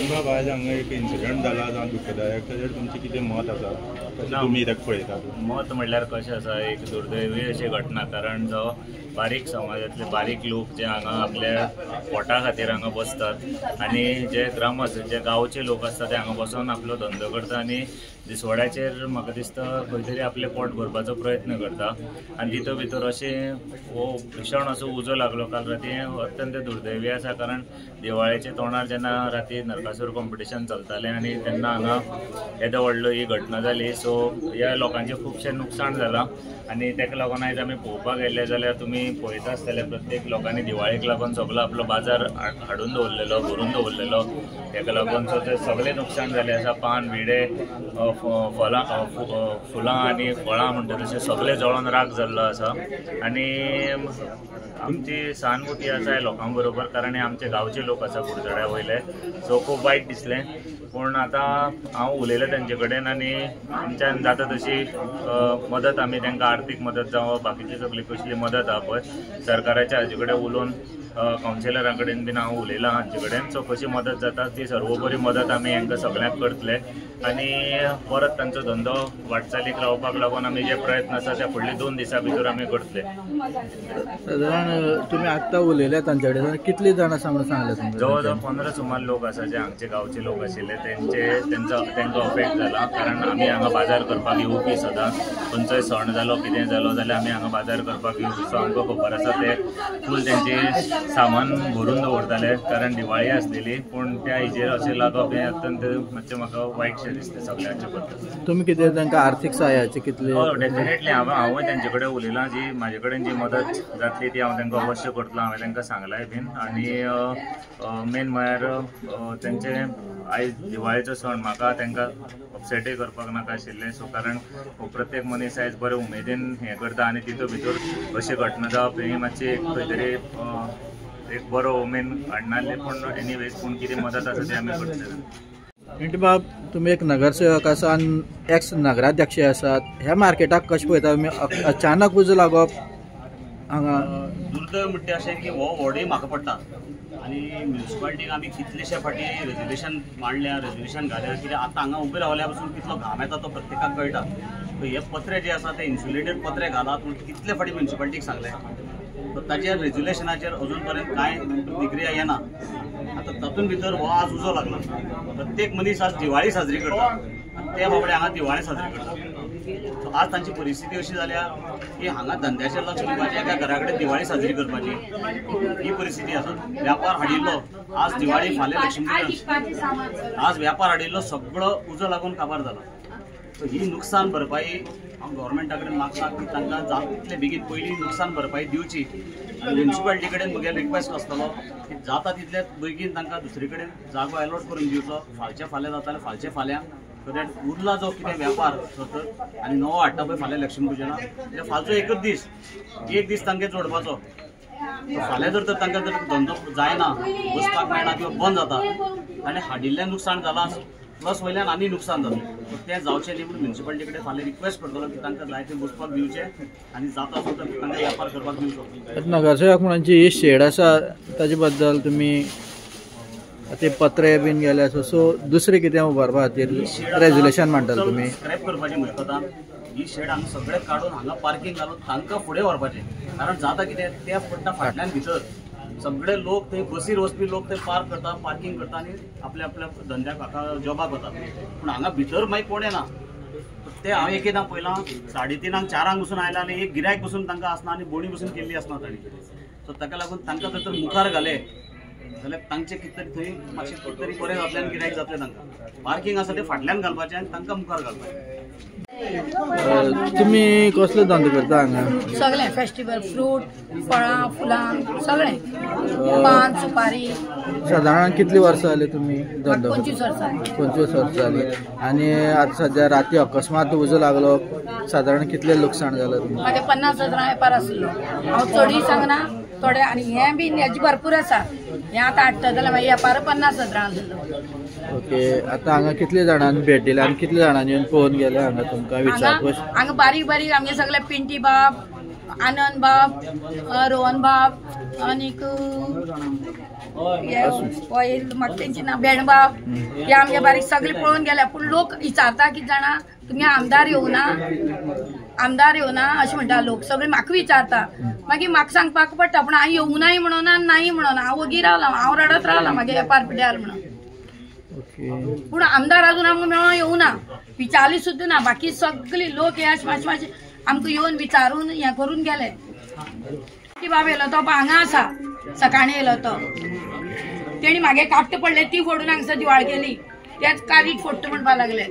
बाबा आज हांगा एक इन्सिडंट जाला जावं दुखदायक ताचेर तुमचें कितें मत आसा कशें तुमी ताका पळयतात? मत म्हणल्यार कशें आसा, एक दुर्दैवी अशी घटना. कारण जो बारीक समाजातले बारीक लोक जे हांगा आपल्या पोटा खातीर हांगा बसतात आनी जे जे गांवचे लोक आसता ते हांगा बसून आपलो धंदो करता आनी दिसवड्याचेर म्हाका दिसता खंय तरी आपलें पोट भरपाचो प्रयत्न करता आनी तितून भितर अशें हो भीषण असो उजो लागलो काल राती. अत्यंत दुर्दैवी आसा. कारण दिवाळेच्या तोंडार जेन्ना राती नरकासूर कॉम्पिटिशन चलतालें आनी तेन्ना हांगा येदो व्हडलो ही घटना जाली. सो ह्या लोकांचें खुबशें नुकसाण जालां आनी तेका लागून आयज आमी पळोवपाक गेले जाल्यार तुमी पळयता आसतले प्रत्येक लोकांनी दिवाळेक लागून सगळो आपलो बाजार हाडून दवरलेलो, भरून दवरलेलो. तेका लागून ते सगळें नुकसाण जालें आसा. पान विडे फुलां आनी फळां म्हणटा तशें सगळें जळोन राख जाल्लो आसा. आनी आमची सहानुभूती आसा ह्या लोकां बरोबर, कारण हे आमचे गांवचे लोक आसा कुडचड्या वयले. सो खूब वायट दिसलें. पूण आतां हांव उलयलें तेंचे कडेन आनी आमच्यान जाता तशी मदत आमी तांकां आर्थीक मदत जावं बाकीची सगळी कसली मदत आहा पळय सरकाराच्या हाजे कडेन उलोवन कावन्सिलरा कडेन बीन हांव उलयलां हांचे कडेन. सो कशी मदत जाता ती सर्वोपरी मदत आमी हांकां सगळ्यांक करतले आनी परत तांचो धंदो वाटचालीक रावपाक लागून आमी जे प्रयत्न आसा ते फुडले 2 दिसां भितर आमी करतले. साधारण तुमी आत्तां उलयले तांचे कडेन कितली जाण आसा म्हणून सांगले? जवळ जवळ 15 सुमार लोक आसा जे हांगचे गांवचे लोक आशिल्ले. तांकां अफेक्ट जाला. कारण आमी हांगा बाजार करपाक येवपी सदांच खंयचोय सण जालो कितें जालो जाल्यार आमी हांगा बाजार करपाक येवपी. सो आमकां खबर आसा ते फूल तेंचे सामान भरून दवरताले कारण दिवाळी आसलेली. पूण त्या हेजेर अशें लागप हें अत्यंत मातशें म्हाका वायटशें दिसता सगळ्यांचे बद्दल. तुमी कितें तांकां आर्थीक सहाय्याची कितली? डेफिनेटली हांवूय तेंचे कडेन उलयलां. जी म्हाजे कडेन जी मदत जातली ती हांव तांकां अवश्य करतलो. हांवें तांकां सांगलाय बीन. आनी मेन म्हळ्यार तेंचे आयज दिवाळेचो सण म्हाका तांकां अपसेटूय करपाक नाका आशिल्लें. सो कारण प्रत्येक मनीस आयज बरे उमेदीन हें करता आनी तितून भितर अशी घटना जावप ही मातशी खंय तरी एक बरो उमेद हाडनासली. पूण एनीवेज पूण कितें मदत आसा ती आमी करतले. इंटी बाब, तुमी एक नगरसेवक आसा आनी एक्स नगराध्यक्ष आसात. ह्या मार्केटाक कशें पळयता तुमी? अचानक उजो लागप हांगा दुर्दैव म्हणटा अशें की हो वॉर्डूय म्हाका पडटा आनी म्युनिसिपालिटीक आमी कितलेशे फाटी रेजोल्युशन मांडल्या, रेजोल्युशन घाल्या. कित्याक आतां हांगा उबे रावल्या पासून कितलो घाम येता तो प्रत्येकाक कळटा. हे पत्रे जे आसा ते इन्सुलेटेड पत्रे घालात म्हणून कितले फाटी म्युनिसिपालिटीक सांगलें. ताचेर रेजोल्युशनाचेर अजून पर्यंत कांय प्रतिक्रिया येना. आतां तातूंत भितर हो आज उजो लागला. प्रत्येक मनीस आज दिवाळी साजरी करता आनी ते बाबडे हांगा दिवाळी साजरी करता. सो आज तांची परिस्थिती अशी जाल्या की हांगा धंद्याचेर लक्ष दिवपाचें, एका घरा कडेन दिवाळी साजरी करपाची ही परिस्थिती आसा. व्यापार हाडिल्लो आज दिवाळी, फाल्यां लक्ष्मीपूजन, आज व्यापार हाडिल्लो सगळो उजो लागून काबार जाला. सो ही नुकसान भरपाई हांव गव्हर्मेंटा कडेन मागता की तांकां जाता तितले बेगीन पयलीं नुकसान भरपाई दिवची. आनी म्युनिसिपालिटी कडेन म्हगे रिक्वेस्ट आसतलो की जाता तितले बेगीन तांकां दुसरे कडेन जागो अलॉट करून दिवचो. फाल्यां जाता जाल्यार फाल्यां सो दॅट उरला जो कितें व्यापार तर आनी नवो हाडटा पळय फाल्यां लक्ष्मीपुजना ते फालचो एकच दीस तांकां जोडपाचो. फाल्यां जर तर तांकां जर धंदो जायना, बसपाक मेळना किंवा बंद जाता आनी हाडिल्लें नुकसाण जालां प्लस वयल्यान आनी नुकसान जालें. तें जावचें न्ही म्हणून म्युनिसिपालिटी कडेन फाल्यां रिक्वेस्ट करतलो की तांकां जाय तें बसपाक दिवचें आनी जाता असो तर तांकां व्यापार करपाक दिवचो. नगरसेवक म्हणून जी शेड आसा ताजे बद्दल तुमी ते पत्रे बीन गेले सो दुसरें कितें उबारपा खातीर रेजोल्युशन मांडटात तुमी? स्क्रॅप करपाचें म्हजे कोतान ही शेड हांगा सगळें काडून हांगा पार्किंग घालून तांकां फुडें व्हरपाचें. कारण जाता कितें तें पडटा फाटल्यान भितर सगळे लोक थंय बसीर वचपी लोक थंय पार्क करता, पार्किंग करता आनी आपल्या आपल्या धंद्याक हाका जॉबाक वता. पूण हांगा भितर मागीर कोण येना. ते हांव एकदां पयलां 3:30 4 बसून आयला आनी एक गिरायक बसून तांकां आसना आनी बोणी बसून केल्ली आसना तांणी. सो ताका लागून तांकां जर तर मुखार घाले जाल्यार तांचे कितें तरी थंय मातशें खंय तरी बरें जातलें आनी गिरायक जातलें. तांकां पार्किंग आसा तें फाटल्यान घालपाचें आनी तांकां मुखार घालपाचें. तुम्ही कसलो धंदो करता हांगा? सगळें फेस्टिवल, फ्रूट, फळां, फुलां सगळें, पान, सुपारी. साधारण कितली वर्सां जाली तुम्ही धंदो? 25 वर्सां. 25 वर्सां जाली. आनी आतां सद्या राती अकस्मात उजो लागलो, साधारण कितले लुकसाण जालें तुमचें? म्हाजे 50,000 वेपार आसलो. हांव चडूय सांगना थोडे आनी हें बी हेजी भरपूर आसा. हें आतां हाडटा जाल्यार मागीर वेपार 50,000 जालो. ओके. आतां हांगा कितले जाणांनी भेट दिली आनी कितले जाणांनी येवन पळोवन गेले हांगा तुमकां विचारपूस? हांगा बारीक बारीक आमगे सगळे पिंटी बाब, आनंद बाब, रोहन बाब आनीक म्हाका तेंची ना बेणबाब हे आमगे बारीक सगळे पळोवन गेले. पूण लोक विचारता कितें जाणा तुमी आमदार येवना अशें म्हणटा लोक सगळे म्हाका विचारता. मागीर म्हाका सांगपाक पडटा पूण हांव येवनाय म्हणून आनी नाही म्हणून हांव वगी रावलां, हांव रडत रावलां म्हागे एपार पिड्यार म्हणून. पूण आमदार अजून आमकां मेळोन येवना, विचारली सुद्दां ना. बाकी सगळे लोक हे मातशे आमकां येवन विचारून हें करून गेले. ती बाब येयलो तो हांगा आसा, सकाळी येयलो तो. तेणी म्हागे कापटे पडले ती फोडून हांगसर दिवाळ केली. तेच कारीट फोडटा म्हणपा लागले.